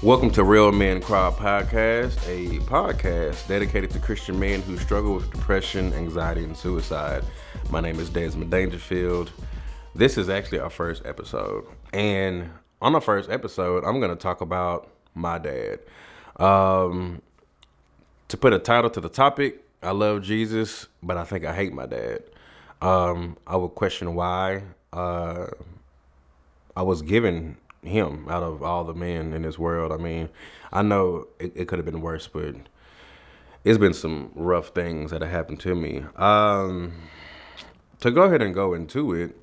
Welcome to Real Men Cry Podcast, a podcast dedicated to Christian men who struggle with depression, anxiety, and suicide. My name is Desmond Dangerfield. This is actually our first episode. And on the first episode, I'm going to talk about my dad. To put a title to the topic, I love Jesus, but I think I hate my dad. I would question why I was given him out of all the men in this world. I mean, I know it could have been worse, but it's been some rough things that have happened to me. To go ahead and go into it,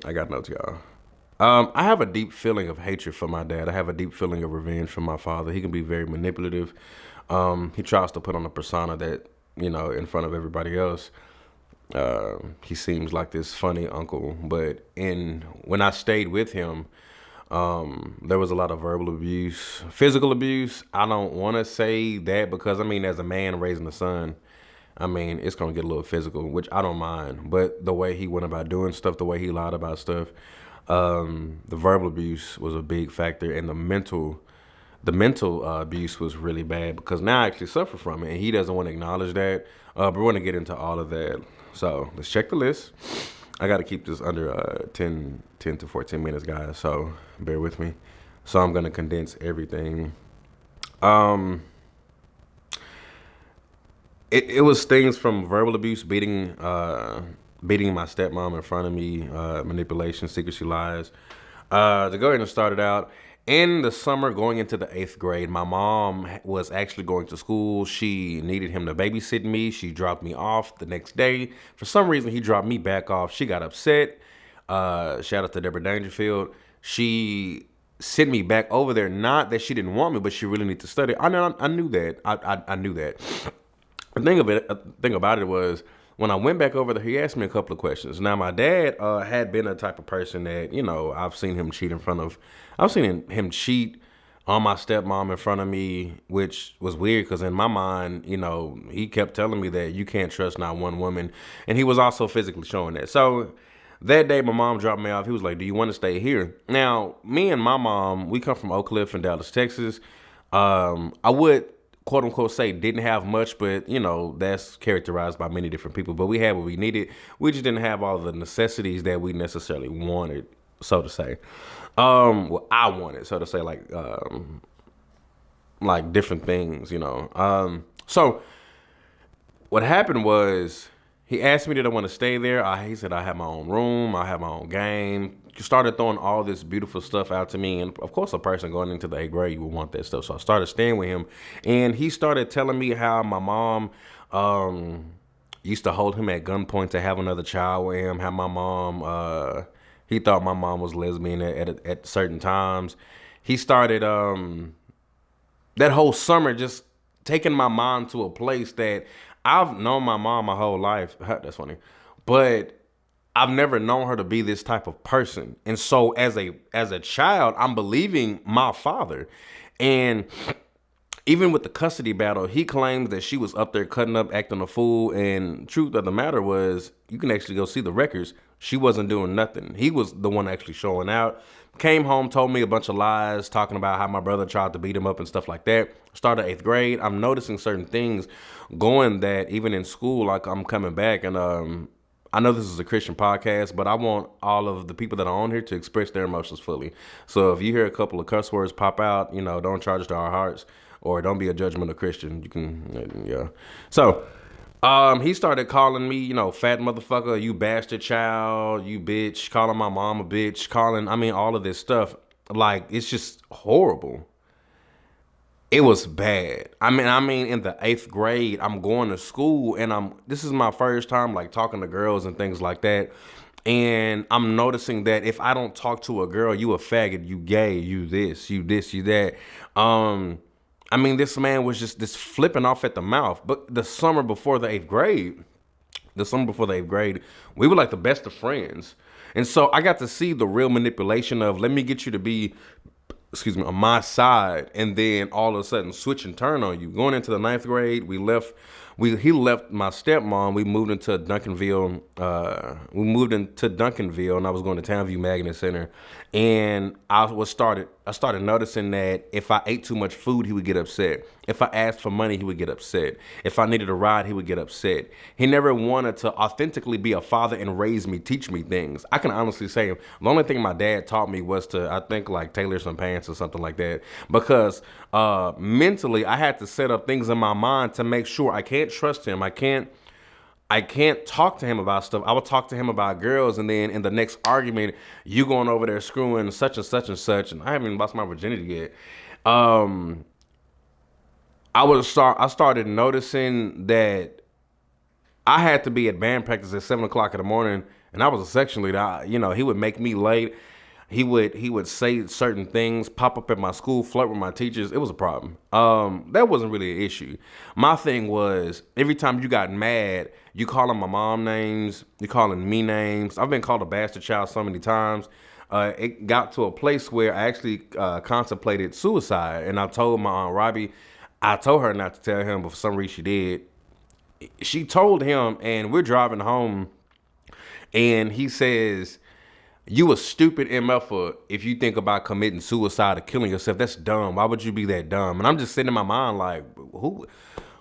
I got notes, y'all. I have a deep feeling of hatred for my dad. I have a deep feeling of revenge for my father. He can be very manipulative. He tries to put on a persona that, in front of everybody else. He seems like this funny uncle, but when I stayed with him, there was a lot of verbal abuse, physical abuse. I don't want to say that because, as a man raising a son, it's going to get a little physical, which I don't mind. But the way he went about doing stuff, the way he lied about stuff, the verbal abuse was a big factor. And the mental abuse was really bad because now I actually suffer from it. And he doesn't want to acknowledge that. But we're going to get into all of that. So let's check the list. I got to keep this under 10 to 14 minutes, guys, so bear with me. So I'm going to condense everything. It was things from verbal abuse, beating my stepmom in front of me, manipulation, secrecy, lies. To go ahead and start it out, in the summer going into the 8th grade, my mom was actually going to school. She needed him to babysit me. She dropped me off the next day. For some reason, he dropped me back off. She got upset. Shout out to Deborah Dangerfield. She sent me back over there. Not that she didn't want me, but she really needed to study. I knew that. I knew that. The thing about it was, when I went back over there, he asked me a couple of questions. Now, my dad had been a type of person that, I've seen him cheat on my stepmom in front of me, which was weird because in my mind, he kept telling me that you can't trust not one woman. And he was also physically showing that. So that day, my mom dropped me off. He was like, do you want to stay here? Now, me and my mom, we come from Oak Cliff in Dallas, Texas. I would quote unquote say didn't have much, but that's characterized by many different people. But we had what we needed. We just didn't have all the necessities that we necessarily wanted, so to say. Well, I wanted, so to say, like different things, So what happened was he asked me did I want to stay there. He said I have my own room, I have my own game. Started throwing all this beautiful stuff out to me. And of course, a person going into the 8th grade, you would want that stuff. So I started staying with him. And he started telling me how my mom used to hold him at gunpoint to have another child with him. How my mom, he thought my mom was lesbian at certain times. He started that whole summer just taking my mom to a place that I've known my mom my whole life. That's funny. But I've never known her to be this type of person. And so as a child, I'm believing my father. And even with the custody battle, he claims that she was up there cutting up, acting a fool. And truth of the matter was, you can actually go see the records. She wasn't doing nothing. He was the one actually showing out. Came home, told me a bunch of lies, talking about how my brother tried to beat him up and stuff like that. Started 8th grade. I'm noticing certain things going that even in school, like I'm coming back and I know this is a Christian podcast, but I want all of the people that are on here to express their emotions fully. So if you hear a couple of cuss words pop out, don't charge it to our hearts or don't be a judgmental Christian. You can, yeah. So he started calling me, fat motherfucker, you bastard child, you bitch, calling my mom a bitch, all of this stuff. Like, it's just horrible. It was bad. In the 8th grade, I'm going to school and this is my first time like talking to girls and things like that. And I'm noticing that if I don't talk to a girl, you a faggot, you gay, you this, you that. This man was just this flipping off at the mouth. But the summer before the 8th grade, we were like the best of friends. And so I got to see the real manipulation of let me get you to be on my side, and then all of a sudden switch and turn on you. Going into the 9th grade, we left he left my stepmom. We moved into Duncanville. And I was going to Townview Magnet Center, and I started noticing that if I ate too much food, he would get upset. If I asked for money, he would get upset. If I needed a ride, he would get upset. He never wanted to authentically be a father and raise me, teach me things. I can honestly say the only thing my dad taught me was to, I think, like tailor some pants or something like that. Because mentally, I had to set up things in my mind to make sure I can't trust him. I can't talk to him about stuff. I would talk to him about girls, and then in the next argument, you going over there screwing such and such and such, and I haven't even lost my virginity yet. I started noticing that I had to be at band practice at 7 o'clock in the morning, and I was a section leader. He would make me late. He would say certain things, pop up at my school, flirt with my teachers. It was a problem. That wasn't really an issue. My thing was every time you got mad, you calling my mom names, you calling me names. I've been called a bastard child so many times. It got to a place where I actually contemplated suicide, and I told my aunt Robbie. I told her not to tell him, but for some reason she did. She told him, and we're driving home, and he says, "You a stupid MFer if you think about committing suicide or killing yourself. That's dumb. Why would you be that dumb?" And I'm just sitting in my mind like,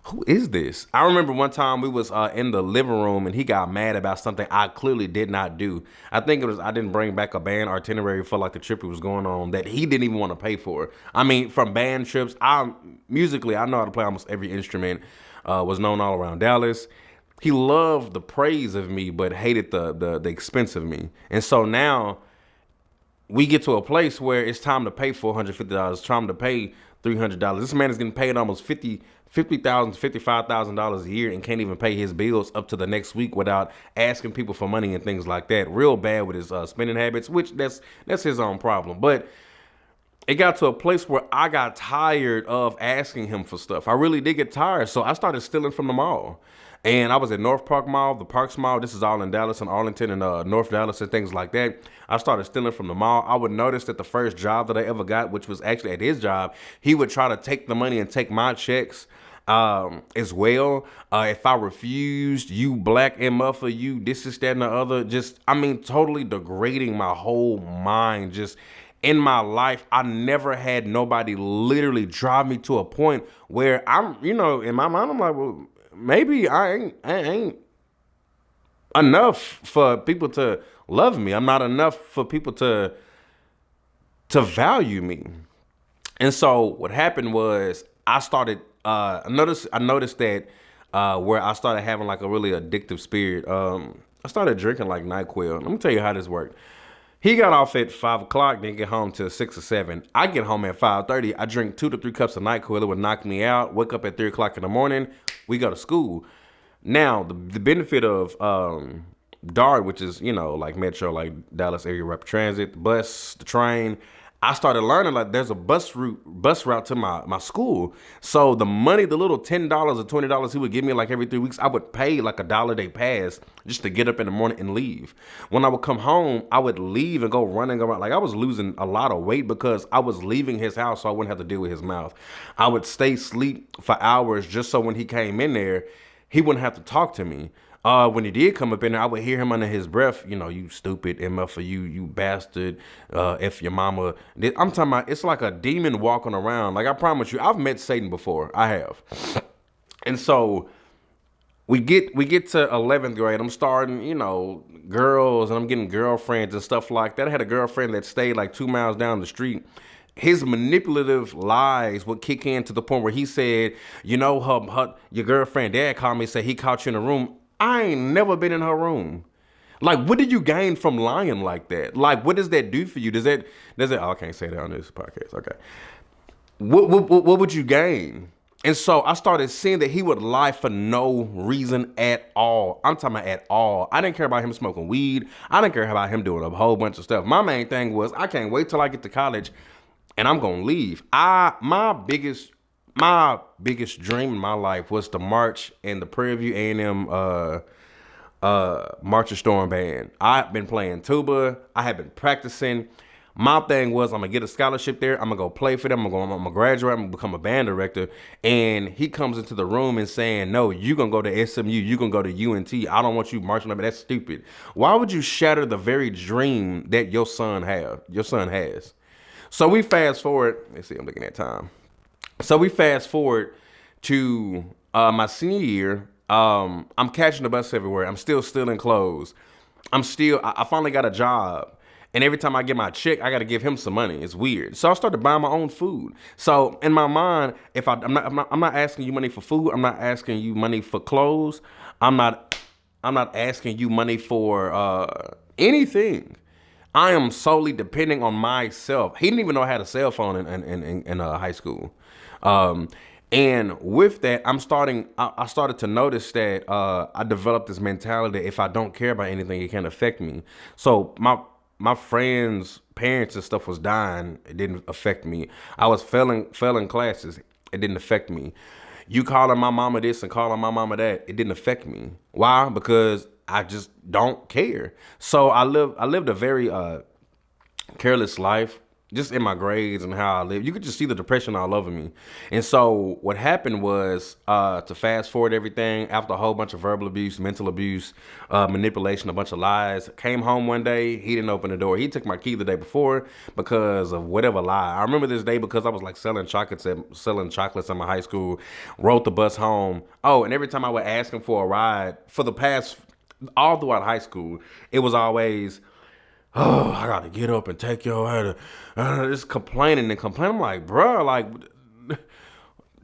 who is this? I remember one time we was in the living room, and he got mad about something I clearly did not do. I think it was I didn't bring back a band itinerary for like the trip he was going on that he didn't even want to pay for. I mean, from band trips, musically I know how to play almost every instrument. Was known all around Dallas. He loved the praise of me, but hated the expense of me. And so now we get to a place where it's time to pay $450, time to pay $300. This man is getting paid almost $50,000, $55,000 a year and can't even pay his bills up to the next week without asking people for money and things like that. Real bad with his spending habits, which that's his own problem. But it got to a place where I got tired of asking him for stuff. I really did get tired. So I started stealing from the mall. And I was at North Park Mall, the Parks Mall. This is all in Dallas and Arlington and North Dallas and things like that. I started stealing from the mall. I would notice that the first job that I ever got, which was actually at his job, he would try to take the money and take my checks as well. If I refused, you black MFer, you this is that and the other. Totally degrading my whole mind. Just in my life, I never had nobody literally drive me to a point where I'm, in my mind, I'm like, well, maybe I ain't enough for people to love me. I'm not enough for people to value me. And so what happened was I noticed that where I started having like a really addictive spirit. I started drinking like NyQuil. Let me tell you how this worked. He got off at 5 o'clock, didn't get home till 6 or 7. I get home at 5:30. I drink 2 to 3 cups of NyQuil. It would knock me out. Wake up at 3 o'clock in the morning. We go to school. Now, the benefit of DART, which is, like Metro, like Dallas Area Rapid Transit, the bus, the train, I started learning like there's a bus route to my school. So the money, the little $10 or $20 he would give me like every 3 weeks, I would pay like $1 a day pass just to get up in the morning and leave. When I would come home, I would leave and go running around. Like I was losing a lot of weight because I was leaving his house so I wouldn't have to deal with his mouth. I would stay asleep for hours just so when he came in there, he wouldn't have to talk to me. When he did come up in there, I would hear him under his breath, you stupid MF, you bastard, F your mama. I'm talking about, it's like a demon walking around. Like I promise you, I've met Satan before. I have. And so we get to 11th grade. I'm starting, girls, and I'm getting girlfriends and stuff like that. I had a girlfriend that stayed like 2 miles down the street. His manipulative lies would kick in to the point where he said, your girlfriend, dad called me and said he caught you in a room. I ain't never been in her room. Like, what did you gain from lying like that? Like, what does that do for you? Does that? Oh, I can't say that on this podcast. Okay. What would you gain? And so I started seeing that he would lie for no reason at all. I'm talking about at all. I didn't care about him smoking weed. I didn't care about him doing a whole bunch of stuff. My main thing was I can't wait till I get to college and I'm going to leave. My biggest dream in my life was to march in the Prairie View A&M March of Storm Band. I've been playing tuba. I have been practicing. My thing was I'm gonna get a scholarship there. I'm gonna go play for them. I'm gonna graduate. I'm gonna become a band director. And he comes into the room and saying, "No, you gonna go to SMU. You gonna go to UNT. I don't want you marching up. That's stupid. Why would you shatter the very dream that your son has?" So we fast forward. Let's see. I'm looking at time. So we fast forward to my senior year. I'm catching the bus everywhere. I'm still stealing clothes. I finally got a job. And every time I get my check, I got to give him some money. It's weird. So I started buying my own food. So in my mind, if I'm not asking you money for food. I'm not asking you money for clothes. I'm not, I'm not asking you money for anything. I am solely depending on myself. He didn't even know I had a cell phone in high school. Um, and with that, I started to notice that I developed this mentality that if I don't care about anything, it can't affect me. So my friends' parents and stuff was dying. It didn't affect me. I was failing classes. It didn't affect me. You calling my mama this and calling my mama that, it didn't affect me. Why? Because I just don't care. So I lived a very careless life, just in my grades and how I live. You could just see the depression all over me. And so what happened was, to fast forward everything, after a whole bunch of verbal abuse, mental abuse, manipulation, a bunch of lies, came home one day, he didn't open the door. He took my key the day before because of whatever lie. I remember this day because I was like selling chocolates in my high school, rode the bus home. Oh, and every time I would ask him for a ride for the past, all throughout high school, it was always, "Oh, I gotta get up and take your head." Just complaining and complaining. I'm like, bruh, like,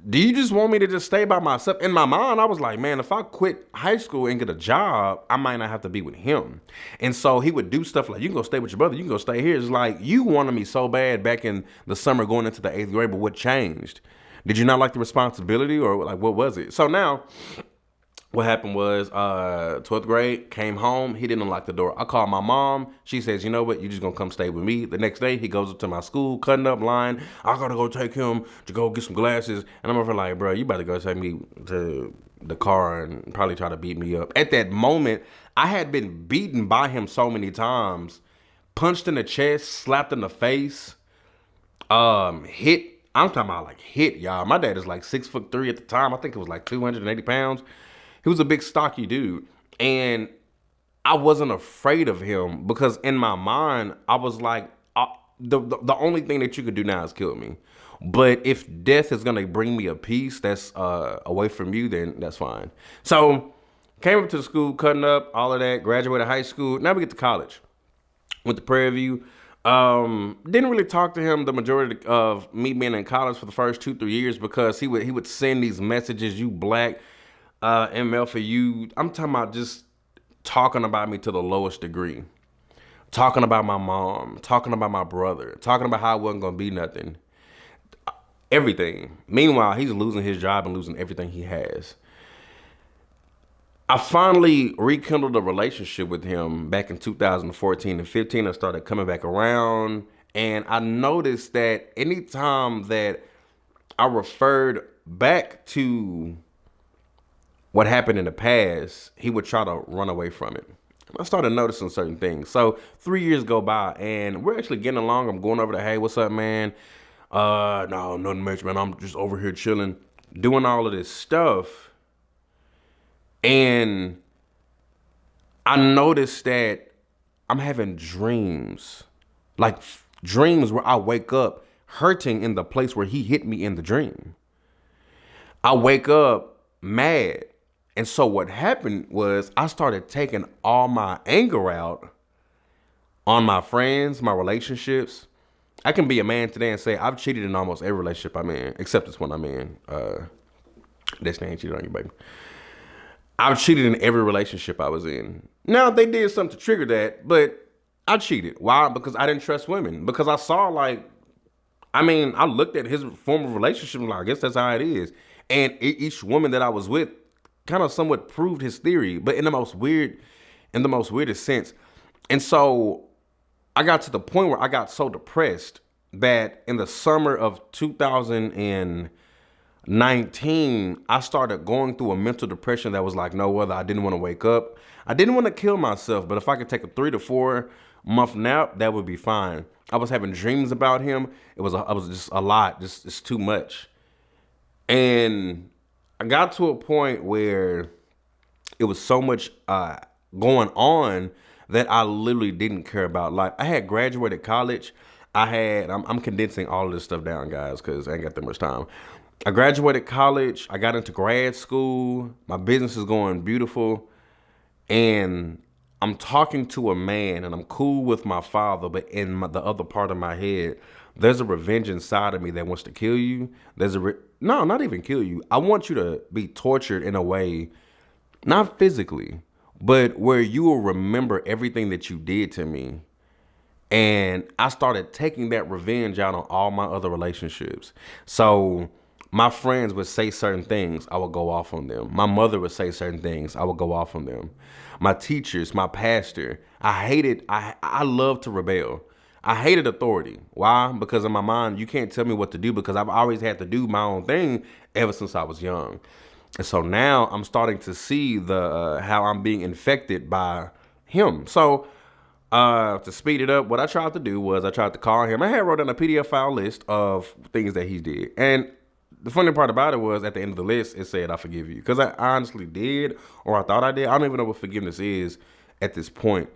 do you just want me to just stay by myself? In my mind, I was like, man, if I quit high school and get a job, I might not have to be with him. And so he would do stuff like, "You can go stay with your brother. You can go stay here." It's like, you wanted me so bad back in the summer going into the 8th grade, but what changed? Did you not like the responsibility, or like, what was it? So now, what happened was, 12th grade, came home, he didn't unlock the door. I called my mom. She says, "You know what? You just gonna come stay with me." The next day, he goes up to my school, cutting up line. I gotta go take him to go get some glasses. And I'm over like, bro, you better go take me to the car and probably try to beat me up. At that moment, I had been beaten by him so many times, punched in the chest, slapped in the face, hit. I'm talking about like hit, y'all. My dad is like 6'3" at the time. I think it was like 280 pounds. He was a big stocky dude. And I wasn't afraid of him because in my mind, I was like, the only thing that you could do now is kill me. But if death is gonna bring me a peace that's away from you, then that's fine. So came up to the school, cutting up, all of that, graduated high school. Now we get to college. Went to Prairie View. Didn't really talk to him the majority of me being in college for the first 2-3 years because he would send these messages, "You black, ML for you." I'm talking about just talking about me to the lowest degree. Talking about my mom, talking about my brother, talking about how I wasn't gonna be nothing. Everything. Meanwhile, he's losing his job and losing everything he has. I finally rekindled a relationship with him back in 2014 and 15. I started coming back around, and I noticed that anytime that I referred back to what happened in the past, he would try to run away from it. I started noticing certain things. So 3 years go by and we're actually getting along. I'm going over to, "Hey, what's up, man?" No, nothing much, man. I'm just over here chilling, doing all of this stuff. And I noticed that I'm having dreams, like dreams where I wake up hurting in the place where he hit me in the dream. I wake up mad. And so what happened was I started taking all my anger out on my friends, my relationships. I can be a man today and say I've cheated in almost every relationship I'm in, except this one I'm in. Destiny ain't cheated on you, baby. I've cheated in every relationship I was in. Now, they did something to trigger that, but I cheated. Why? Because I didn't trust women. Because I saw I looked at his former relationship and like, I guess that's how it is. And each woman that I was with kind of somewhat proved his theory, but in the most weirdest sense. And so I got to the point where I got so depressed that in the summer of 2019, I started going through a mental depression that was like no other. I didn't want to wake up. I didn't want to kill myself, but if I could take a 3 to 4 month nap, that would be fine. I was having dreams about him. I was just a lot, just it's too much. And I got to a point where it was so much going on that I literally didn't care about life. I had graduated college. I'm condensing all of this stuff down, guys, because I ain't got that much time. I graduated college. I got into grad school. My business is going beautiful. And I'm talking to a man and I'm cool with my father, but the other part of my head, there's a revenge inside of me that wants to kill you. No, not even kill you. I want you to be tortured in a way, not physically, but where you will remember everything that you did to me. And I started taking that revenge out on all my other relationships. So my friends would say certain things, I would go off on them. My mother would say certain things, I would go off on them. My teachers, my pastor, I love to rebel. I hated authority. Why? Because in my mind, you can't tell me what to do because I've always had to do my own thing ever since I was young. And so now I'm starting to see the how I'm being infected by him. So to speed it up, what I tried to do was I tried to call him. I had wrote down a PDF file list of things that he did. And the funny part about it was at the end of the list, it said, I forgive you. Because I honestly did, or I thought I did. I don't even know what forgiveness is at this point.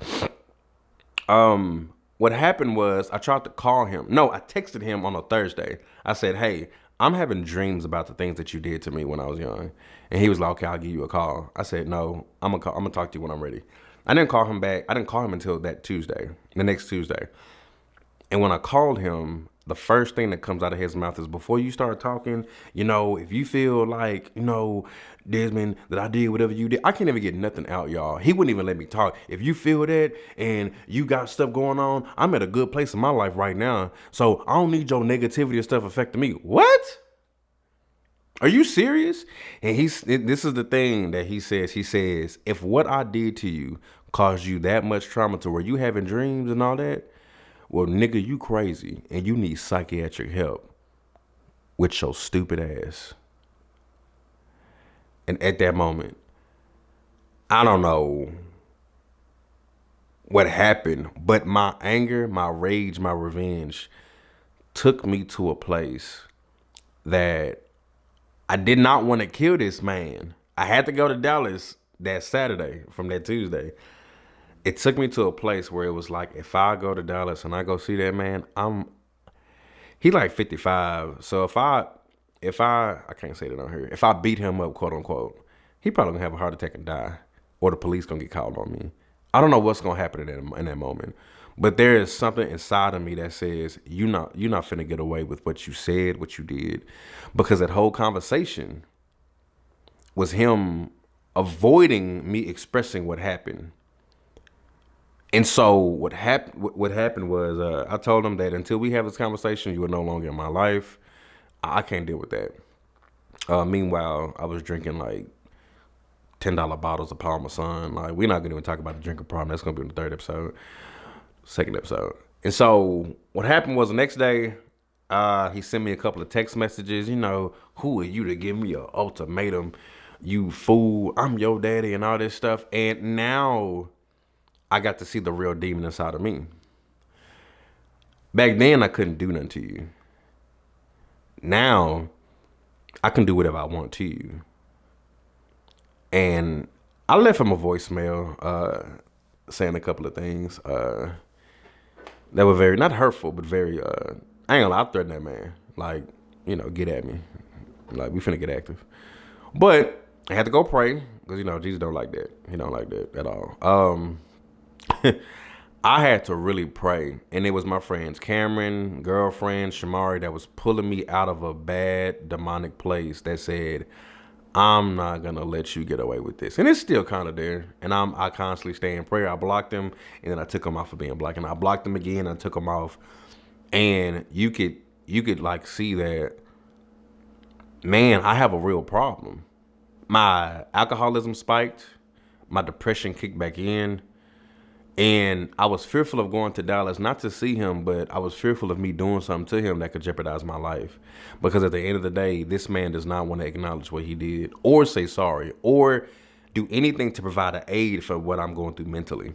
What happened was I tried to call him. No, I texted him on a Thursday. I said, hey, I'm having dreams about the things that you did to me when I was young. And he was like, okay, I'll give you a call. I said, no, I'm gonna talk to you when I'm ready. I didn't call him back. I didn't call him until that Tuesday, the next Tuesday. And when I called him, the first thing that comes out of his mouth is, before you start talking, if you feel like, Desmond, that I did whatever you did, I can't even get nothing out, y'all. He wouldn't even let me talk. If you feel that and you got stuff going on, I'm at a good place in my life right now. So I don't need your negativity or stuff affecting me. What? Are you serious? And this is the thing that he says. He says, if what I did to you caused you that much trauma to where you having dreams and all that, well, nigga, you crazy and you need psychiatric help with your stupid ass. And at that moment, I don't know what happened, but my anger, my rage, my revenge took me to a place that I did not want to kill this man. I had to go to Dallas that Saturday from that Tuesday. It took me to a place where it was like, if I go to Dallas and I go see that man, he like 55. So if I can't say that on here. If I beat him up, quote unquote, he probably gonna have a heart attack and die, or the police gonna get called on me. I don't know what's gonna happen in that moment, but there is something inside of me that says you're not finna get away with what you said, what you did, because that whole conversation was him avoiding me expressing what happened. And so what happened was I told him that until we have this conversation, you are no longer in my life. I can't deal with that. Meanwhile, I was drinking like $10 bottles of Palmer Sun. Like, we're not gonna even talk about the drinking problem. That's gonna be in the second episode. And so what happened was the next day, he sent me a couple of text messages. Who are you to give me an ultimatum? You fool! I'm your daddy and all this stuff. And now I got to see the real demon inside of me. Back then, I couldn't do nothing to you. Now, I can do whatever I want to you. And I left him a voicemail saying a couple of things that were very, not hurtful, but very, I ain't gonna lie, I threatened that man. Like, get at me. Like, we finna get active. But I had to go pray because, Jesus don't like that. He don't like that at all. I had to really pray, and it was my friends Cameron, girlfriend Shamari, that was pulling me out of a bad demonic place that said, I'm not gonna let you get away with this. And it's still kind of there, and I constantly stay in prayer. I blocked him, and then I took him off of being blocked, and I blocked him again, and I took him off. And you could like see that, man, I have a real problem. My alcoholism spiked, my depression kicked back in. And I was fearful of going to Dallas, not to see him, but I was fearful of me doing something to him that could jeopardize my life. Because at the end of the day, this man does not want to acknowledge what he did or say sorry or do anything to provide an aid for what I'm going through mentally.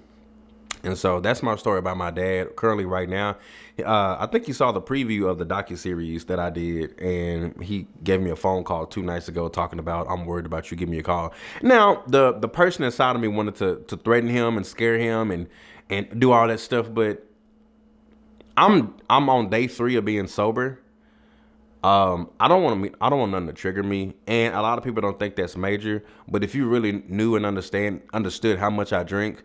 And so that's my story about my dad currently right now. I think he saw the preview of the docuseries that I did, and he gave me a phone call 2 nights ago talking about, I'm worried about you, give me a call. Now, the person inside of me wanted to threaten him and scare him and do all that stuff, but I'm on day 3 of being sober. I don't want nothing to trigger me, and a lot of people don't think that's major. But if you really knew and understood how much I drink,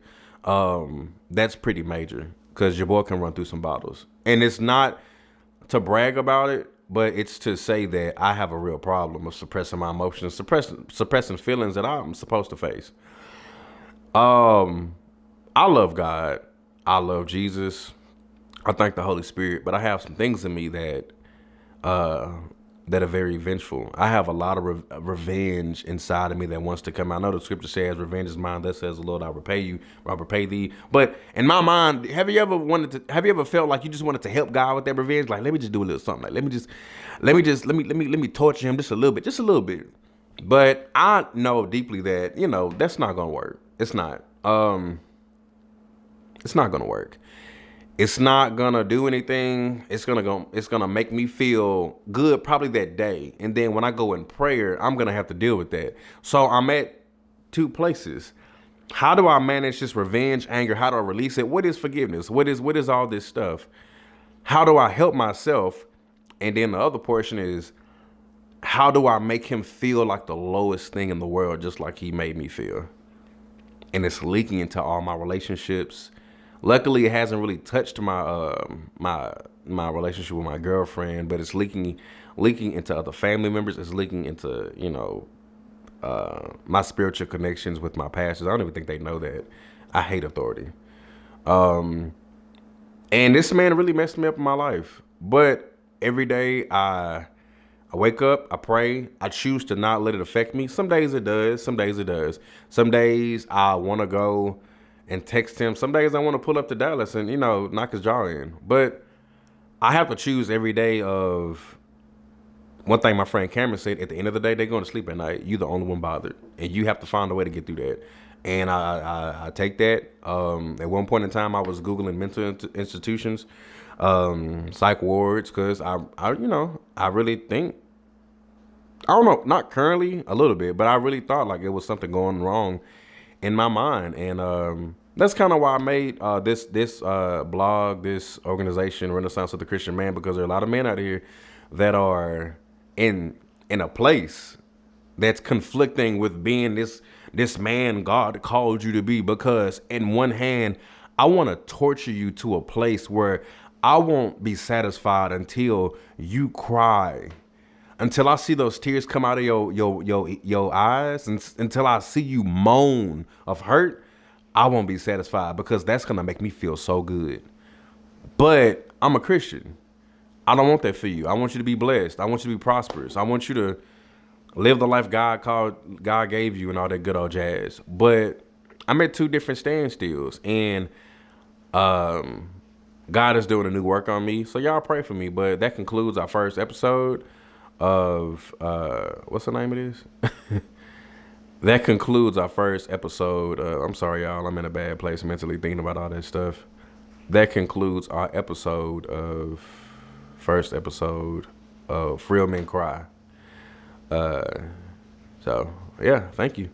that's pretty major because your boy can run through some bottles, and it's not to brag about it, but it's to say that I have a real problem of suppressing my emotions, suppressing feelings that I'm supposed to face. Um, I love God, I love Jesus, I thank the Holy Spirit, but I have some things in me uh, that are very vengeful. I have a lot of revenge inside of me that wants to come out. I know the scripture says, "Revenge is mine." That says, "The Lord, I repay you. I repay thee." But in my mind, have you ever Have you ever felt like you just wanted to help God with that revenge? Like, let me just do a little something. Like, let me torture him just a little bit, just a little bit. But I know deeply that that's not gonna work. It's not. It's not gonna work. It's not gonna do anything. It's gonna make me feel good probably that day. And then when I go in prayer, I'm gonna have to deal with that. So I'm at two places. How do I manage this revenge, anger? How do I release it? What is forgiveness? What is all this stuff? How do I help myself? And then the other portion is, how do I make him feel like the lowest thing in the world, just like he made me feel? And it's leaking into all my relationships. Luckily, it hasn't really touched my relationship with my girlfriend, but it's leaking into other family members. It's leaking into my spiritual connections with my pastors. I don't even think they know that I hate authority. Um, and this man really messed me up in my life. But every day I wake up, I pray, I choose to not let it affect me. Some days it does, some days it does. Some days I want to go and text him. Some days I want to pull up to Dallas and, knock his jaw in. But I have to choose every day of one thing my friend Cameron said, at the end of the day, they're going to sleep at night. You're the only one bothered. And you have to find a way to get through that. And I take that. At one point in time, I was Googling mental institutions, psych wards, because I really think, I don't know, not currently, a little bit, but I really thought like it was something going wrong in my mind. And that's kind of why I made this blog, this organization, Renaissance of the Christian Man, because there are a lot of men out here that are in a place that's conflicting with being this man God called you to be. Because in one hand, I want to torture you to a place where I won't be satisfied until you cry, until I see those tears come out of your eyes, and until I see you moan of hurt. I won't be satisfied, because that's gonna make me feel so good. But I'm a Christian. I don't want that for you. I want you to be blessed. I want you to be prosperous. I want you to live the life God gave you and all that good old jazz. But I'm at two different standstills, and um, God is doing a new work on me. So y'all pray for me. But that concludes our first episode of what's the name of this? That concludes our first episode. I'm sorry, y'all. I'm in a bad place mentally thinking about all that stuff. That concludes our first episode of Real Men Cry. So, yeah, thank you.